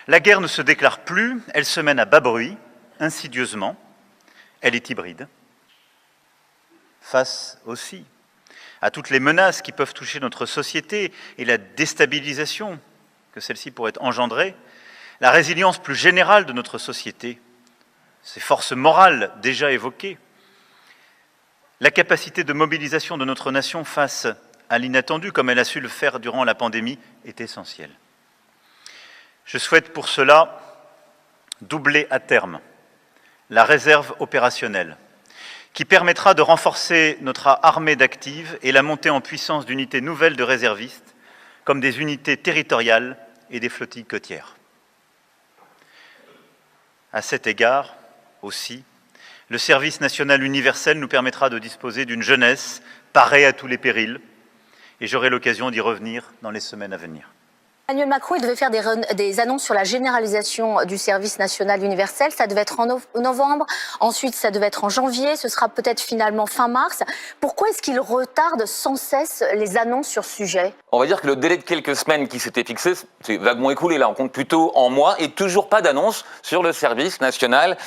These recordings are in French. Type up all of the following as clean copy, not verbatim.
La guerre ne se déclare plus, elle se mène à bas bruit, insidieusement, elle est hybride. Face aussi à toutes les menaces qui peuvent toucher notre société et la déstabilisation que celle-ci pourrait engendrer, la résilience plus générale de notre société, ces forces morales déjà évoquées, la capacité de mobilisation de notre nation face à l'inattendu, comme elle a su le faire durant la pandémie, est essentielle. Je souhaite pour cela doubler à terme la réserve opérationnelle, qui permettra de renforcer notre armée d'actives et la montée en puissance d'unités nouvelles de réservistes, comme des unités territoriales et des flottilles côtières. À cet égard, aussi, le service national universel nous permettra de disposer d'une jeunesse parée à tous les périls, et j'aurai l'occasion d'y revenir dans les semaines à venir. Emmanuel Macron, il devait faire des annonces sur la généralisation du service national universel. Ça devait être en novembre, ensuite ça devait être en janvier, ce sera peut-être finalement fin mars. Pourquoi est-ce qu'il retarde sans cesse les annonces sur ce sujet? On va dire que le délai de quelques semaines qui s'était fixé, c'est vaguement écoulé. Là, on compte plutôt en mois et toujours pas d'annonce sur le service national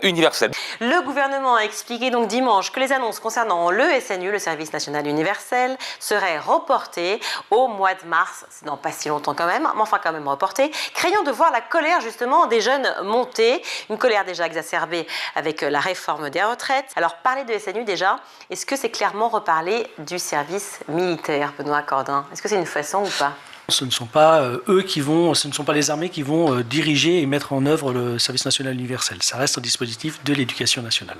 universel. Le gouvernement a expliqué donc dimanche que les annonces concernant le SNU, le service national universel, seraient reportées au mois de mars. C'est dans pas si longtemps quand même, mais enfin quand même reportées, craignant de voir la colère justement des jeunes monter, une colère déjà exacerbée avec la réforme des retraites. Alors parler de SNU déjà, est-ce que c'est clairement reparler du service militaire, Benoît Cordin? Est-ce que c'est une façon ou pas? Ce ne sont pas ce ne sont pas les armées qui vont diriger et mettre en œuvre le service national universel. Ça reste un dispositif de l'éducation nationale.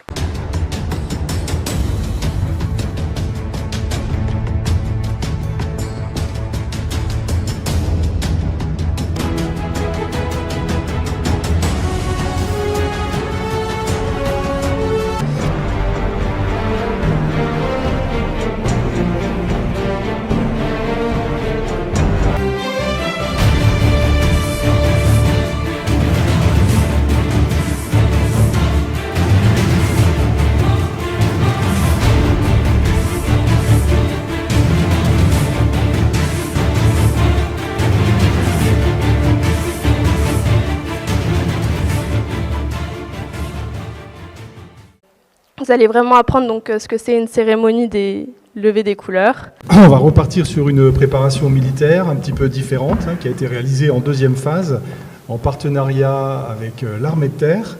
Vous allez vraiment apprendre donc ce que c'est une cérémonie des levées des couleurs. On va repartir sur une préparation militaire un petit peu différente, qui a été réalisée en deuxième phase, en partenariat avec l'armée de terre.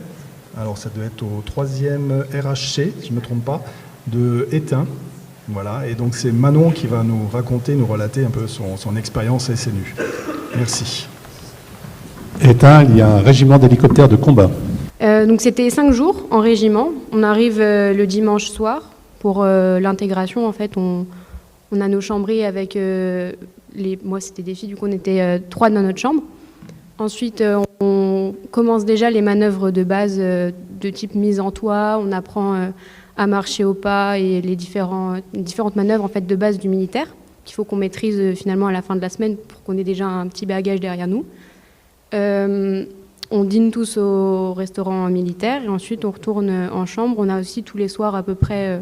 Alors ça doit être au 3e RHC, si je ne me trompe pas, de Étain. Voilà, et donc c'est Manon qui va nous raconter, nous relater un peu son expérience SNU. Merci. Étain, il y a un régiment d'hélicoptères de combat. Donc c'était 5 jours en régiment. On arrive le dimanche soir pour l'intégration. En fait, on a nos chambries avec moi c'était des filles, du coup on était 3 dans notre chambre. Ensuite, on commence déjà les manœuvres de base de type mise en toit. On apprend à marcher au pas et les différentes manœuvres en fait de base du militaire qu'il faut qu'on maîtrise finalement à la fin de la semaine pour qu'on ait déjà un petit bagage derrière nous. On dîne tous au restaurant militaire et ensuite on retourne en chambre. On a aussi tous les soirs à peu près,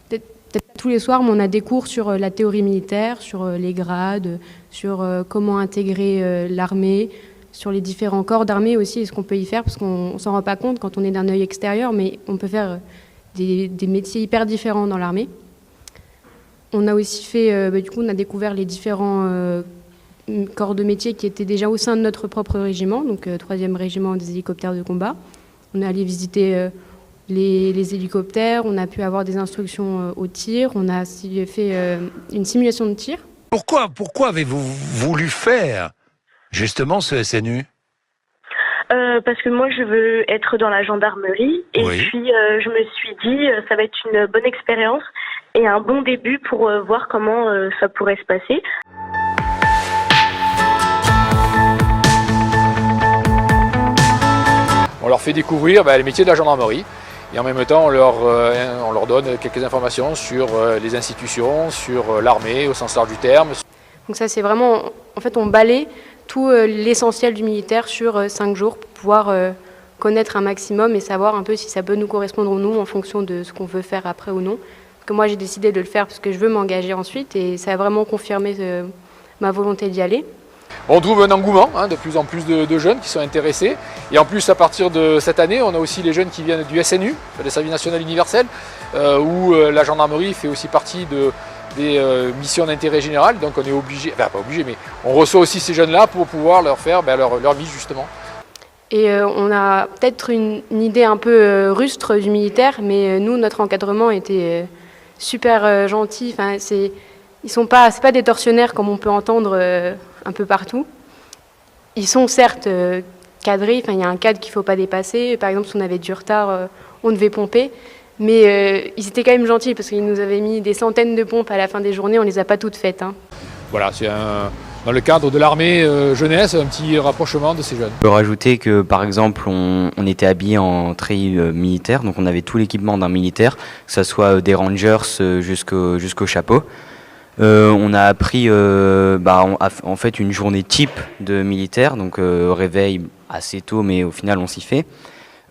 peut-être tous les soirs, mais on a des cours sur la théorie militaire, sur les grades, sur comment intégrer l'armée, sur les différents corps d'armée aussi et ce qu'on peut y faire, parce qu'on ne s'en rend pas compte quand on est d'un œil extérieur, mais on peut faire des métiers hyper différents dans l'armée. On a aussi fait, du coup on a découvert les différents corps de métier qui étaient déjà au sein de notre propre régiment, donc 3e régiment des hélicoptères de combat. On est allé visiter les hélicoptères, on a pu avoir des instructions au tir, on a aussi fait une simulation de tir. Pourquoi avez-vous voulu faire justement ce SNU ? Parce que moi je veux être dans la gendarmerie et oui. Puis je me suis dit ça va être une bonne expérience et un bon début pour voir comment ça pourrait se passer. On leur fait découvrir les métiers de la gendarmerie et en même temps on leur donne quelques informations sur les institutions, sur l'armée au sens large du terme. Donc ça c'est vraiment, en fait on balaie tout l'essentiel du militaire sur 5 jours pour pouvoir connaître un maximum et savoir un peu si ça peut nous correspondre ou non en fonction de ce qu'on veut faire après ou non. Parce que moi j'ai décidé de le faire parce que je veux m'engager ensuite et ça a vraiment confirmé ma volonté d'y aller. On trouve un engouement, de plus en plus de jeunes qui sont intéressés. Et en plus, à partir de cette année, on a aussi les jeunes qui viennent du SNU, le Service National Universel, où la gendarmerie fait aussi partie des missions d'intérêt général. Donc on est obligé, enfin pas obligé, mais on reçoit aussi ces jeunes-là pour pouvoir leur faire leur mise justement. Et on a peut-être une idée un peu rustre du militaire, mais nous, notre encadrement était super gentil. Enfin, c'est pas des tortionnaires comme on peut entendre un peu partout. Ils sont certes cadrés, il y a un cadre qu'il ne faut pas dépasser. Par exemple, si on avait du retard, on devait pomper. Mais ils étaient quand même gentils parce qu'ils nous avaient mis des centaines de pompes à la fin des journées, on ne les a pas toutes faites. Voilà, c'est dans le cadre de l'armée jeunesse, un petit rapprochement de ces jeunes. Je peux rajouter que par exemple on était habillés en treillis militaire, donc on avait tout l'équipement d'un militaire, que ce soit des rangers jusqu'au chapeau. On a appris en fait une journée type de militaire, donc réveil assez tôt mais au final on s'y fait.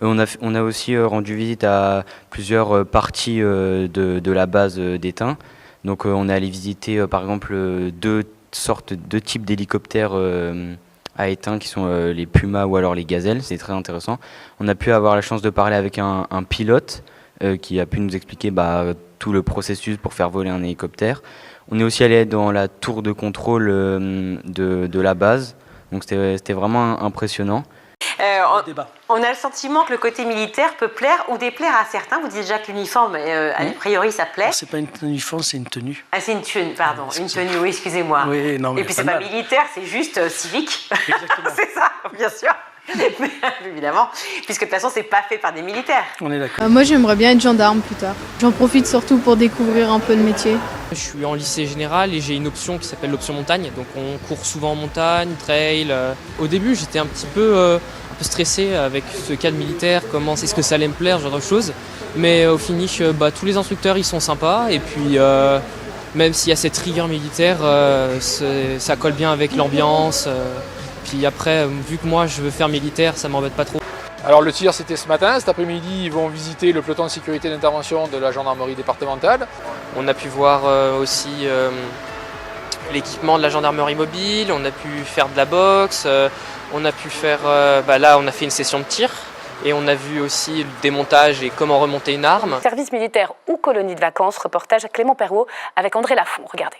On a aussi rendu visite à plusieurs parties de la base d'Étain. Donc on est allé visiter par exemple deux types d'hélicoptères à Étain qui sont les Pumas ou alors les Gazelles, c'est très intéressant. On a pu avoir la chance de parler avec un pilote qui a pu nous expliquer tout le processus pour faire voler un hélicoptère. On est aussi allé dans la tour de contrôle de la base, donc c'était vraiment impressionnant. On a le sentiment que le côté militaire peut plaire ou déplaire à certains. Vous dites déjà que l'uniforme, a priori, ça plaît. C'est pas une uniforme, c'est une tenue. Ah, c'est une tenue, pardon. Une tenue, oui, excusez-moi. Oui, non, mais et puis c'est pas militaire, c'est juste civique. Exactement. C'est ça, bien sûr. Mais, évidemment, puisque de toute façon, c'est pas fait par des militaires. On est d'accord. Moi, j'aimerais bien être gendarme plus tard. J'en profite surtout pour découvrir un peu le métier. Je suis en lycée général et j'ai une option qui s'appelle l'option montagne. Donc on court souvent en montagne, trail. Au début, j'étais un petit peu stressé avec ce cadre militaire, est-ce que ça allait me plaire, ce genre de choses. Mais au finish, tous les instructeurs, ils sont sympas. Et puis, même s'il y a cette rigueur militaire, ça colle bien avec l'ambiance. Puis après, vu que moi, je veux faire militaire, ça m'embête pas trop. Alors le tir, c'était ce matin. Cet après-midi, ils vont visiter le peloton de sécurité d'intervention de la gendarmerie départementale. On a pu voir aussi l'équipement de la gendarmerie mobile, on a pu faire de la boxe, on a pu faire, là on a fait une session de tir et on a vu aussi le démontage et comment remonter une arme. Service militaire ou colonie de vacances, reportage à Clément Perrault avec André Lafont, regardez.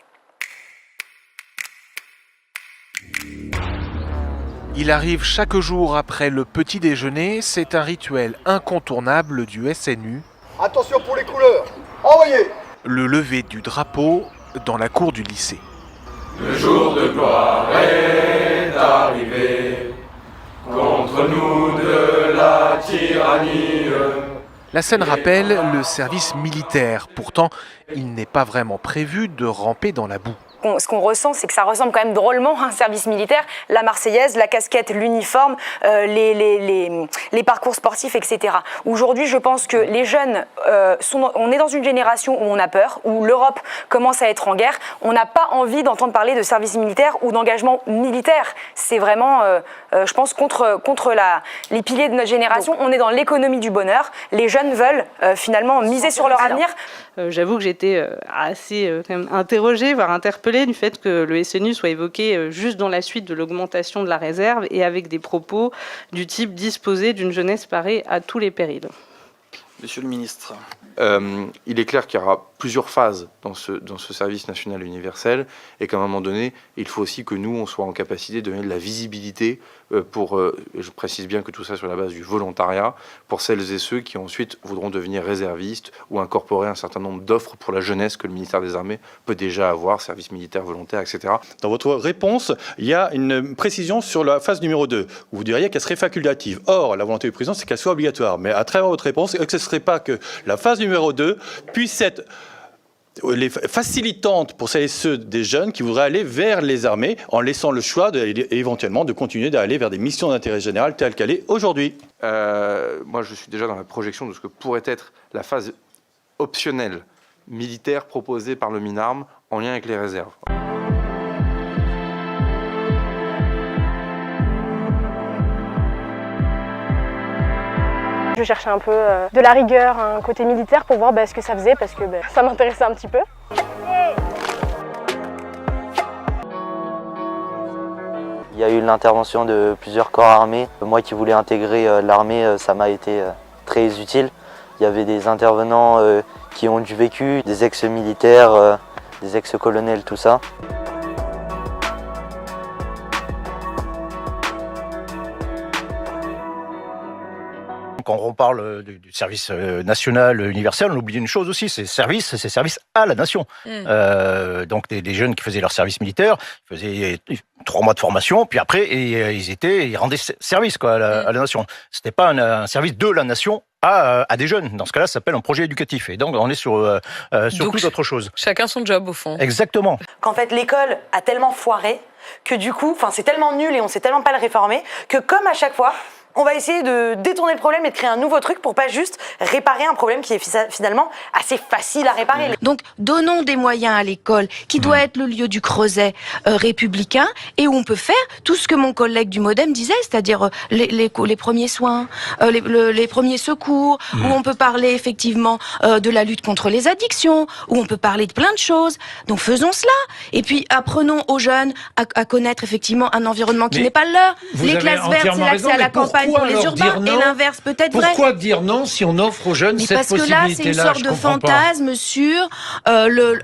Il arrive chaque jour après le petit déjeuner, c'est un rituel incontournable du SNU. Attention pour les couleurs, envoyez! Le lever du drapeau dans la cour du lycée. Le jour de gloire est arrivé, contre nous de la tyrannie. La scène rappelle le service militaire, pourtant il n'est pas vraiment prévu de ramper dans la boue. Ce qu'on ressent, c'est que ça ressemble quand même drôlement à un service militaire. La Marseillaise, la casquette, l'uniforme, les parcours sportifs, etc. Aujourd'hui, je pense que les jeunes, on est dans une génération où on a peur, où l'Europe commence à être en guerre. On n'a pas envie d'entendre parler de service militaire ou d'engagement militaire. C'est vraiment, je pense, contre les piliers de notre génération. On est dans l'économie du bonheur. Les jeunes veulent finalement miser sur leur avenir. J'avoue que j'étais assez quand même interrogée, voire interpellée du fait que le SNU soit évoqué juste dans la suite de l'augmentation de la réserve et avec des propos du type « disposer d'une jeunesse parée à tous les périls ». Monsieur le ministre. Il est clair qu'il y aura plusieurs phases dans ce service national universel et qu'à un moment donné, il faut aussi que nous, on soit en capacité de donner de la visibilité je précise bien que tout ça sur la base du volontariat, pour celles et ceux qui ensuite voudront devenir réservistes ou incorporer un certain nombre d'offres pour la jeunesse que le ministère des Armées peut déjà avoir, service militaire volontaire, etc. Dans votre réponse, il y a une précision sur la phase numéro 2, où vous diriez qu'elle serait facultative. Or, la volonté du président, c'est qu'elle soit obligatoire. Mais à travers votre réponse, est-ce que ce ne serait pas que la phase numéro 2 puisse être facilitante pour celles et ceux des jeunes qui voudraient aller vers les armées en laissant le choix éventuellement de continuer d'aller vers des missions d'intérêt général telles qu'elle est aujourd'hui. Moi, je suis déjà dans la projection de ce que pourrait être la phase optionnelle militaire proposée par le MINARM en lien avec les réserves. Je cherchais un peu de la rigueur, un côté militaire pour voir ce que ça faisait parce que ça m'intéressait un petit peu. Il y a eu l'intervention de plusieurs corps armés. Moi qui voulais intégrer l'armée, ça m'a été très utile. Il y avait des intervenants qui ont du vécu, des ex-militaires, des ex-colonels, tout ça. Quand on parle du service national universel, on oublie une chose aussi, c'est service à la nation. Donc des jeunes qui faisaient leur service militaire, ils faisaient 3 mois de formation, puis après ils rendaient service quoi, à la nation. C'était pas un service de la nation à des jeunes. Dans ce cas-là, ça s'appelle un projet éducatif. Et donc on est sur toute autre chose. Chacun son job au fond. Exactement. Qu'en fait l'école a tellement foiré que du coup, c'est tellement nul et on sait tellement pas le réformer que comme à chaque fois, on va essayer de détourner le problème et de créer un nouveau truc pour pas juste réparer un problème qui est finalement assez facile à réparer. Donc donnons des moyens à l'école qui doit être le lieu du creuset républicain et où on peut faire tout ce que mon collègue du Modem disait, c'est-à-dire les premiers soins, les premiers secours, où on peut parler effectivement de la lutte contre les addictions, où on peut parler de plein de choses. Donc faisons cela. Et puis apprenons aux jeunes à connaître effectivement un environnement qui n'est pas le leur. Les classes vertes, c'est l'accès à la campagne pour les urbains et l'inverse peut-être vrai. Pourquoi dire non si on offre aux jeunes cette possibilité-là? Parce que là, c'est une sorte de fantasme sur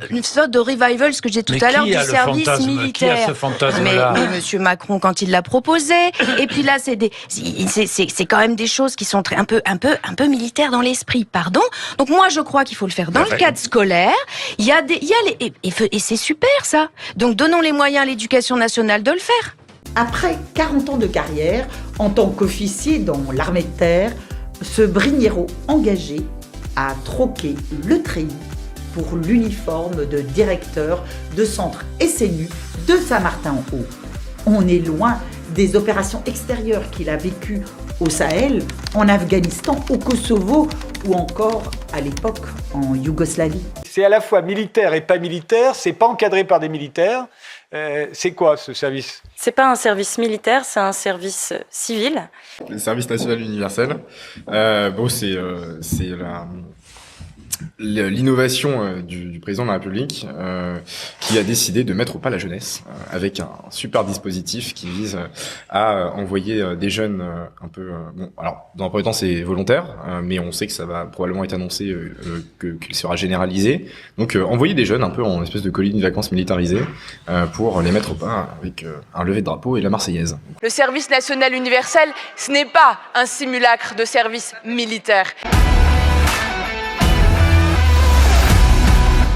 une sorte de revival, ce que j'ai tout à l'heure, du service militaire. Qui a ce fantasme-là? Mais Monsieur Macron, quand il l'a proposé, et puis là, c'est quand même des choses qui sont un peu militaires dans l'esprit, pardon. Donc moi, je crois qu'il faut le faire dans le cadre scolaire. Et c'est super ça. Donc donnons les moyens à l'éducation nationale de le faire. Après 40 ans de carrière, en tant qu'officier dans l'armée de terre, ce Brignero engagé a troqué le treillis pour l'uniforme de directeur de centre SNU de Saint-Martin-en-Haut. On est loin des opérations extérieures qu'il a vécues au Sahel, en Afghanistan, au Kosovo ou encore à l'époque en Yougoslavie. C'est à la fois militaire et pas militaire, c'est pas encadré par des militaires. C'est quoi ce service? C'est pas un service militaire, c'est un service civil. Le service national universel, c'est l'innovation du président de la République qui a décidé de mettre au pas la jeunesse avec un super dispositif qui vise à envoyer des jeunes un peu... alors, dans un premier temps, c'est volontaire, mais on sait que ça va probablement être annoncé qu'il sera généralisé. Donc, envoyer des jeunes un peu en espèce de colonie de vacances militarisées pour les mettre au pas avec un lever de drapeau et la Marseillaise. Le service national universel, ce n'est pas un simulacre de service militaire.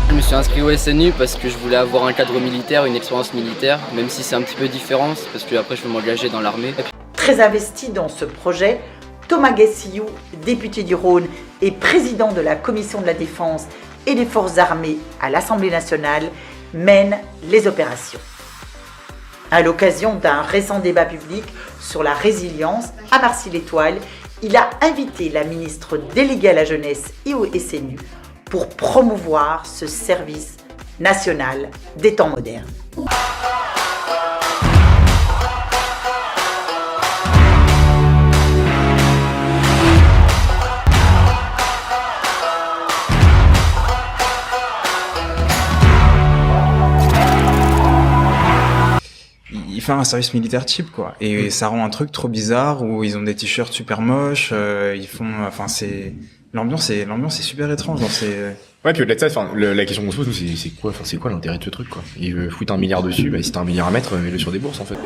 Je me suis inscrit au SNU parce que je voulais avoir un cadre militaire, une expérience militaire, même si c'est un petit peu différent, parce que après je veux m'engager dans l'armée. Très investi dans ce projet, Thomas Gassillou, député du Rhône et président de la Commission de la Défense et des Forces armées à l'Assemblée nationale, mène les opérations. À l'occasion d'un récent débat public sur la résilience à Marcy-l'Étoile, il a invité la ministre déléguée à la jeunesse et au SNU pour promouvoir ce service national des temps modernes. Il fait un service militaire cheap quoi, et ça rend un truc trop bizarre où ils ont des t-shirts super moches, l'ambiance est super étrange dans ces... Ouais, puis au-delà de ça, la question qu'on se pose, nous, c'est quoi l'intérêt de ce truc, quoi? Ils foutent 1 milliard dessus, si t'as 1 milliard à mettre, mets-le sur des bourses, en fait.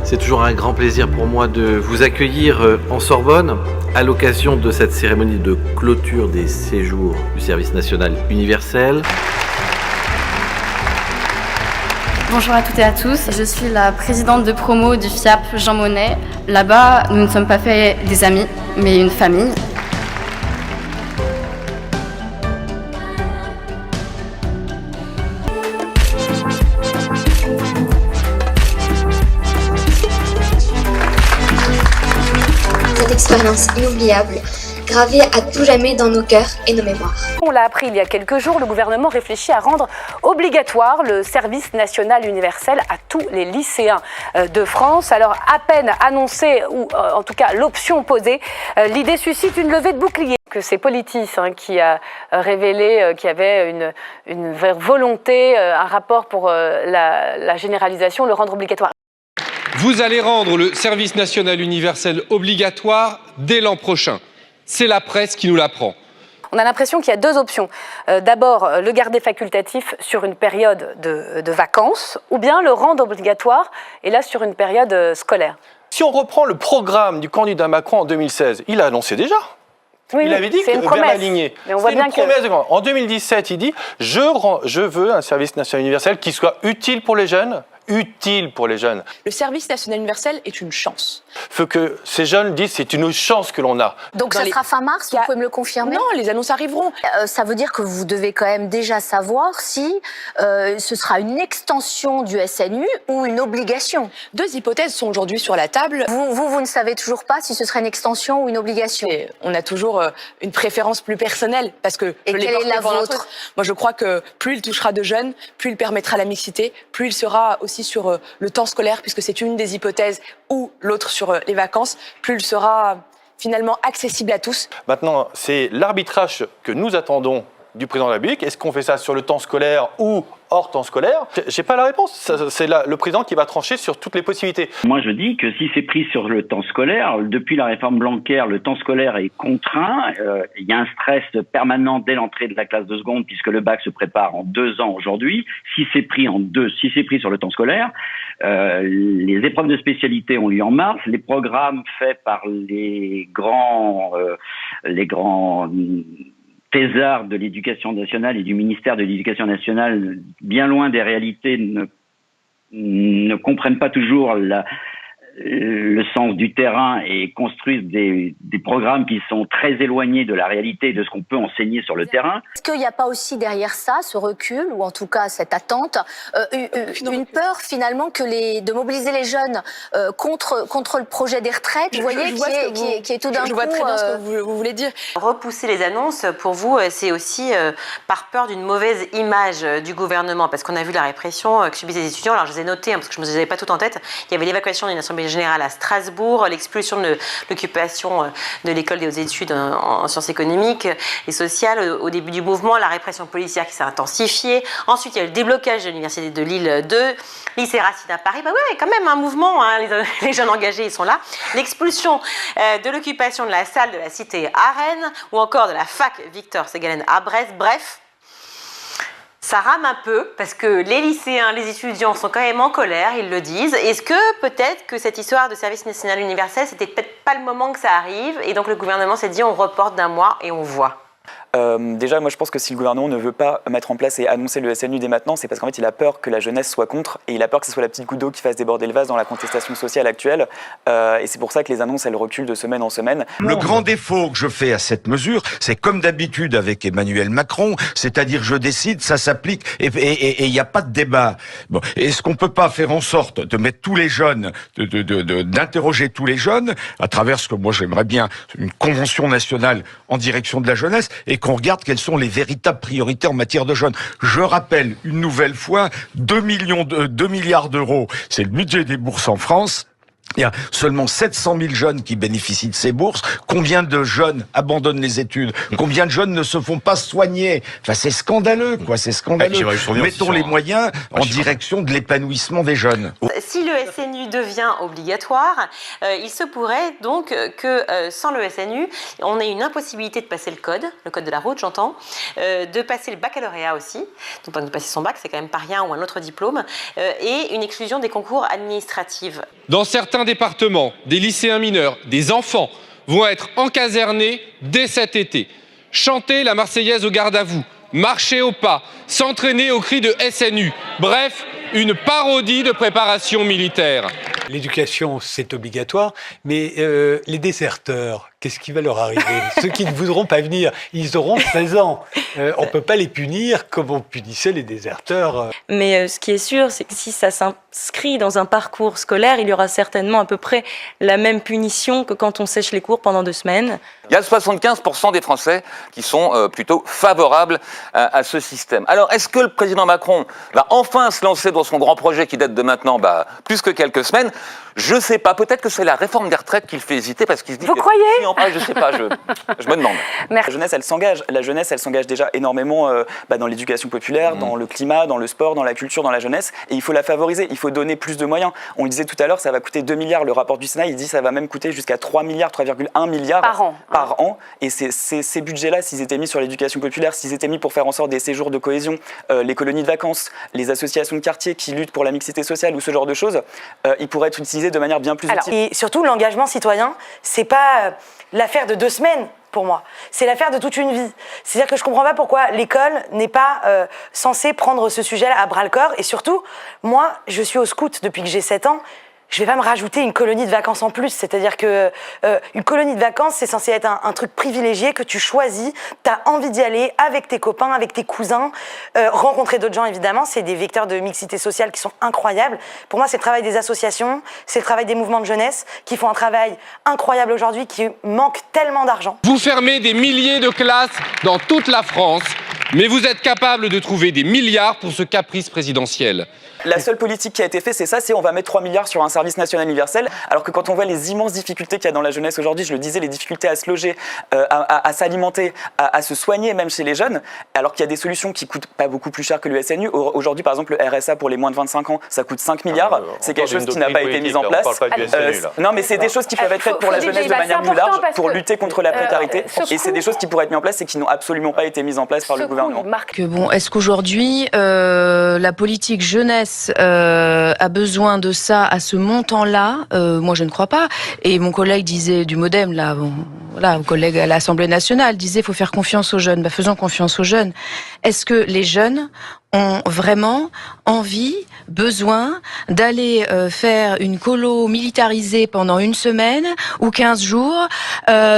C'est toujours un grand plaisir pour moi de vous accueillir en Sorbonne à l'occasion de cette cérémonie de clôture des séjours du service national universel. Bonjour à toutes et à tous, je suis la présidente de promo du FIAP Jean Monnet. Là-bas, nous ne sommes pas fait des amis, mais une famille. Cette expérience inoubliable gravé à tout jamais dans nos cœurs et nos mémoires. On l'a appris il y a quelques jours, le gouvernement réfléchit à rendre obligatoire le service national universel à tous les lycéens de France. Alors à peine annoncé, ou en tout cas l'option posée, l'idée suscite une levée de bouclier. Que c'est Politis qui a révélé qu'il y avait une volonté, un rapport pour la généralisation, le rendre obligatoire. Vous allez rendre le service national universel obligatoire dès l'an prochain. C'est la presse qui nous l'apprend. On a l'impression qu'il y a deux options. D'abord, le garder facultatif sur une période de vacances, ou bien le rendre obligatoire, et là sur une période scolaire. Si on reprend le programme du candidat Macron en 2016, il a annoncé déjà. Oui, il avait dit c'est que une promesse. Aligné. Mais on voit bien que... En 2017, il dit je veux un service national universel qui soit utile pour les jeunes. Utile pour les jeunes. Le service national universel est une chance. Il faut que ces jeunes disent c'est une chance que l'on a. Donc ça sera fin mars, vous pouvez me le confirmer? Non, les annonces arriveront. Ça veut dire que vous devez quand même déjà savoir si ce sera une extension du SNU ou une obligation. Deux hypothèses sont aujourd'hui sur la table. Vous ne savez toujours pas si ce sera une extension ou une obligation? On a toujours une préférence plus personnelle parce que Et quelle est la vôtre? Moi je crois que plus il touchera de jeunes, plus il permettra la mixité, plus il sera aussi sur le temps scolaire, puisque c'est une des hypothèses, ou l'autre sur les vacances, plus il sera finalement accessible à tous. Maintenant, c'est l'arbitrage que nous attendons du président de la République. Est-ce qu'on fait ça sur le temps scolaire ou hors temps scolaire? J'ai pas la réponse. C'est le président qui va trancher sur toutes les possibilités. Moi, je dis que si c'est pris sur le temps scolaire, depuis la réforme Blanquer, le temps scolaire est contraint. Il y a un stress permanent dès l'entrée de la classe de seconde, puisque le bac se prépare en 2 ans aujourd'hui. Si c'est pris sur le temps scolaire, les épreuves de spécialité ont lieu en mars. Les programmes faits par les grands thésards de l'éducation nationale et du ministère de l'éducation nationale, bien loin des réalités, ne comprennent pas toujours le sens du terrain et construisent des programmes qui sont très éloignés de la réalité et de ce qu'on peut enseigner sur le terrain. Est-ce qu'il n'y a pas aussi derrière ça, ce recul, ou en tout cas cette attente, une peur finalement de mobiliser les jeunes contre le projet des retraites, vous voyez, qui est tout d'un coup... Je vois très bien ce que vous voulez dire. Repousser les annonces, pour vous, c'est aussi par peur d'une mauvaise image du gouvernement, parce qu'on a vu la répression que subissent les étudiants. Alors je les ai notés, parce que je ne les avais pas toutes en tête. Il y avait l'évacuation d'une assemblée générale à Strasbourg, l'expulsion de l'occupation de l'école des hautes études en sciences économiques et sociales au début du mouvement, la répression policière qui s'est intensifiée. Ensuite, il y a le déblocage de l'université de Lille 2, lycée Racine à Paris. Bah ouais, quand même un mouvement, hein, les jeunes engagés, ils sont là. L'expulsion de l'occupation de la salle de la cité à Rennes ou encore de la fac Victor Ségalen à Brest. Bref, ça rame un peu parce que les lycéens, les étudiants sont quand même en colère, ils le disent. Est-ce que peut-être que cette histoire de service national universel, c'était peut-être pas le moment que ça arrive et donc le gouvernement s'est dit on reporte d'un mois et on voit? Déjà, moi je pense que si le gouvernement ne veut pas mettre en place et annoncer le SNU dès maintenant, c'est parce qu'en fait il a peur que la jeunesse soit contre et il a peur que ce soit la petite goutte d'eau qui fasse déborder le vase dans la contestation sociale actuelle. Et c'est pour ça que les annonces elles reculent de semaine en semaine. Le grand défaut que je fais à cette mesure, c'est comme d'habitude avec Emmanuel Macron, c'est-à-dire je décide, ça s'applique et il n'y a pas de débat. Bon, est-ce qu'on peut pas faire en sorte de mettre tous les jeunes, d'interroger tous les jeunes à travers ce que moi j'aimerais bien, une convention nationale en direction de la jeunesse et qu'on regarde quelles sont les véritables priorités en matière de jeunes. Je rappelle une nouvelle fois, 2 milliards d'euros, c'est le budget des bourses en France. Il y a seulement 700 000 jeunes qui bénéficient de ces bourses. Combien de jeunes abandonnent les études? Combien de jeunes ne se font pas soigner? Enfin, c'est scandaleux, quoi. C'est scandaleux. Mettons les moyens en direction de l'épanouissement des jeunes. Si le SNU devient obligatoire, il se pourrait donc que sans le SNU, on ait une impossibilité de passer le code de la route, j'entends, de passer le baccalauréat aussi, donc de passer son bac, c'est quand même pas rien, ou un autre diplôme, et une exclusion des concours administratifs. Dans certains départements, des lycéens mineurs, des enfants vont être encasernés dès cet été. Chanter la Marseillaise au garde à vous, marcher au pas, s'entraîner au cri de SNU. Bref, une parodie de préparation militaire. L'éducation, c'est obligatoire, mais les déserteurs, qu'est-ce qui va leur arriver? Ceux qui ne voudront pas venir, ils auront 16 ans. On ne peut pas les punir comme on punissait les déserteurs. Mais ce qui est sûr, c'est que si ça s'inscrit dans un parcours scolaire, il y aura certainement à peu près la même punition que quand on sèche les cours pendant 2 semaines. Il y a 75% des Français qui sont plutôt favorables à ce système. Alors, est-ce que le président Macron va enfin se lancer dans son grand projet qui date de maintenant plus que quelques semaines? Je ne sais pas. Peut-être que c'est la réforme des retraites qui le fait hésiter parce qu'il se dit... Vous croyez? Je ne sais pas, je me demande. La jeunesse, elle s'engage déjà énormément dans l'éducation populaire, dans le climat, dans le sport, dans la culture, dans la jeunesse. Et il faut la favoriser, il faut donner plus de moyens. On le disait tout à l'heure, ça va coûter 2 milliards. Le rapport du Sénat, il dit que ça va même coûter jusqu'à 3 milliards, 3,1 milliards par an. Et ces budgets-là, s'ils étaient mis sur l'éducation populaire, s'ils étaient mis pour faire en sorte des séjours de cohésion, les colonies de vacances, les associations de quartier qui luttent pour la mixité sociale ou ce genre de choses, ils pourraient être utilisés de manière bien plus utile. Et surtout, l'engagement citoyen, c'est pas l'affaire de 2 semaines pour moi. C'est l'affaire de toute une vie. C'est-à-dire que je comprends pas pourquoi l'école n'est pas censée prendre ce sujet-là à bras-le-corps. Et surtout, moi, je suis au scout depuis que j'ai 7 ans. Je vais pas me rajouter une colonie de vacances en plus. C'est-à-dire que une colonie de vacances, c'est censé être un truc privilégié que tu choisis. Tu as envie d'y aller avec tes copains, avec tes cousins. Rencontrer d'autres gens, évidemment. C'est des vecteurs de mixité sociale qui sont incroyables. Pour moi, c'est le travail des associations, c'est le travail des mouvements de jeunesse qui font un travail incroyable aujourd'hui, qui manque tellement d'argent. Vous fermez des milliers de classes dans toute la France, mais vous êtes capable de trouver des milliards pour ce caprice présidentiel. La seule politique qui a été faite, c'est ça, c'est on va mettre 3 milliards sur un service national universel, alors que quand on voit les immenses difficultés qu'il y a dans la jeunesse aujourd'hui, je le disais, les difficultés à se loger, à s'alimenter, à se soigner même chez les jeunes, alors qu'il y a des solutions qui coûtent pas beaucoup plus cher que le SNU. Aujourd'hui, par exemple, le RSA pour les moins de 25 ans, ça coûte 5 milliards. C'est quelque chose qui n'a pas été mis en place. Non, mais c'est des choses qui peuvent être faites pour la jeunesse de manière plus large, pour lutter contre la précarité. Et c'est des choses qui pourraient être mises en place et qui n'ont absolument pas été mises en place par le gouvernement. Est-ce qu'aujourd'hui, la politique jeunesse a besoin de ça à ce montant-là? Moi, je ne crois pas. Et mon collègue disait du MoDem, mon collègue à l'Assemblée nationale disait, faut faire confiance aux jeunes. Faisons confiance aux jeunes. Est-ce que les jeunes ont vraiment envie, besoin d'aller faire une colo militarisée pendant 1 semaine ou 15 jours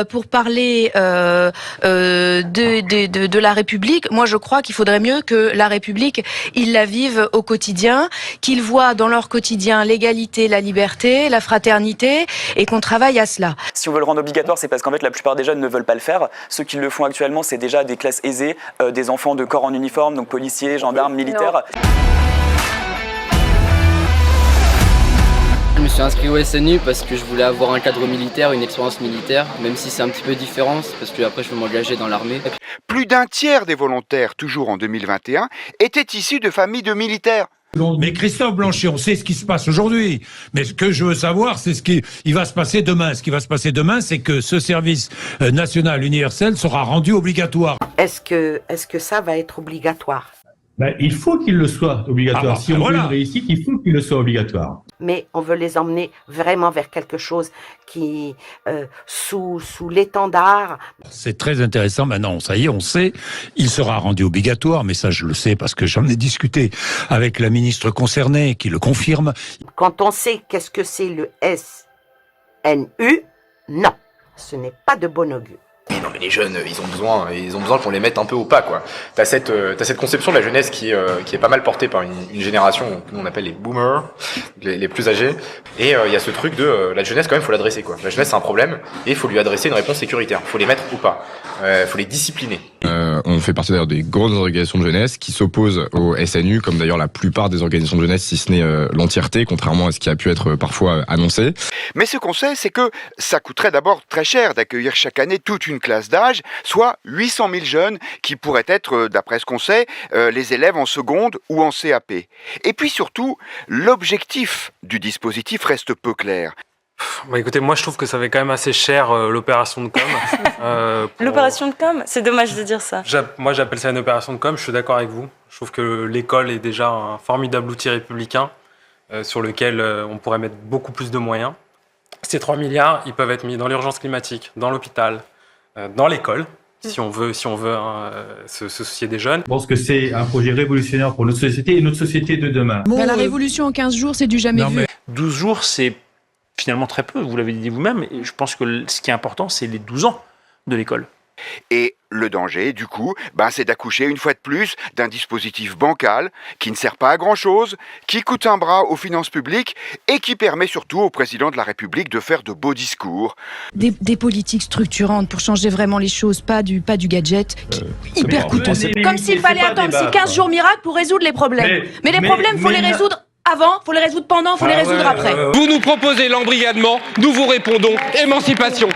pour parler de la République? Moi, je crois qu'il faudrait mieux que la République, ils la vivent au quotidien, qu'ils voient dans leur quotidien l'égalité, la liberté, la fraternité et qu'on travaille à cela. Si on veut le rendre obligatoire, c'est parce qu'en fait, la plupart des jeunes ne veulent pas le faire. Ceux qui le font actuellement, c'est déjà des classes aisées, des enfants de corps en uniforme, donc policiers, gendarmes, militaires. Je me suis inscrit au SNU parce que je voulais avoir un cadre militaire, une expérience militaire, même si c'est un petit peu différent, parce que après je veux m'engager dans l'armée. Plus d'un tiers des volontaires, toujours en 2021, étaient issus de familles de militaires. Mais Christophe Blanchet, on sait ce qui se passe aujourd'hui. Mais ce que je veux savoir, c'est ce qui va se passer demain. Ce qui va se passer demain, c'est que ce service national universel sera rendu obligatoire. Est-ce que ça va être obligatoire? Il faut qu'il le soit obligatoire. Si on veut une réussite, il faut qu'il le soit obligatoire. Mais on veut les emmener vraiment vers quelque chose qui, sous l'étendard. C'est très intéressant. Maintenant, ça y est, on sait, il sera rendu obligatoire, mais ça, je le sais parce que j'en ai discuté avec la ministre concernée qui le confirme. Quand on sait qu'est-ce que c'est le SNU, non, ce n'est pas de bon augure. Non mais les jeunes, ils ont besoin qu'on les mette un peu au pas, quoi. T'as cette conception de la jeunesse qui est pas mal portée par une génération que nous on appelle les boomers, les plus âgés. Et il y a ce truc de la jeunesse quand même, faut l'adresser, quoi. La jeunesse c'est un problème et il faut lui adresser une réponse sécuritaire. Faut les mettre ou pas. Faut les discipliner. On fait partie d'ailleurs des grosses organisations de jeunesse qui s'opposent au SNU, comme d'ailleurs la plupart des organisations de jeunesse, si ce n'est l'entièreté, contrairement à ce qui a pu être parfois annoncé. Mais ce qu'on sait, c'est que ça coûterait d'abord très cher d'accueillir chaque année toute une classe d'âge, soit 800 000 jeunes qui pourraient être, d'après ce qu'on sait, les élèves en seconde ou en CAP. Et puis surtout, l'objectif du dispositif reste peu clair. Écoutez, moi je trouve que ça fait quand même assez cher l'opération de com. L'opération de com, c'est dommage de dire ça. Moi j'appelle ça une opération de com, je suis d'accord avec vous. Je trouve que l'école est déjà un formidable outil républicain sur lequel on pourrait mettre beaucoup plus de moyens. Ces 3 milliards, ils peuvent être mis dans l'urgence climatique, dans l'hôpital, dans l'école, si on veut se soucier des jeunes. Je pense que c'est un projet révolutionnaire pour notre société et notre société de demain. La révolution en 15 jours, c'est du jamais vu. 12 jours, c'est finalement très peu, vous l'avez dit vous-même, et je pense que ce qui est important, c'est les 12 ans de l'école. Et le danger, du coup, c'est d'accoucher une fois de plus d'un dispositif bancal qui ne sert pas à grand-chose, qui coûte un bras aux finances publiques et qui permet surtout au président de la République de faire de beaux discours. Des politiques structurantes pour changer vraiment les choses, pas du gadget, hyper coûteux. Comme s'il fallait attendre ces 15 jours miracles pour résoudre les problèmes. Mais les problèmes, faut les résoudre avant, faut les résoudre pendant, faut les résoudre après. Vous nous proposez l'embrigadement, nous vous répondons émancipation.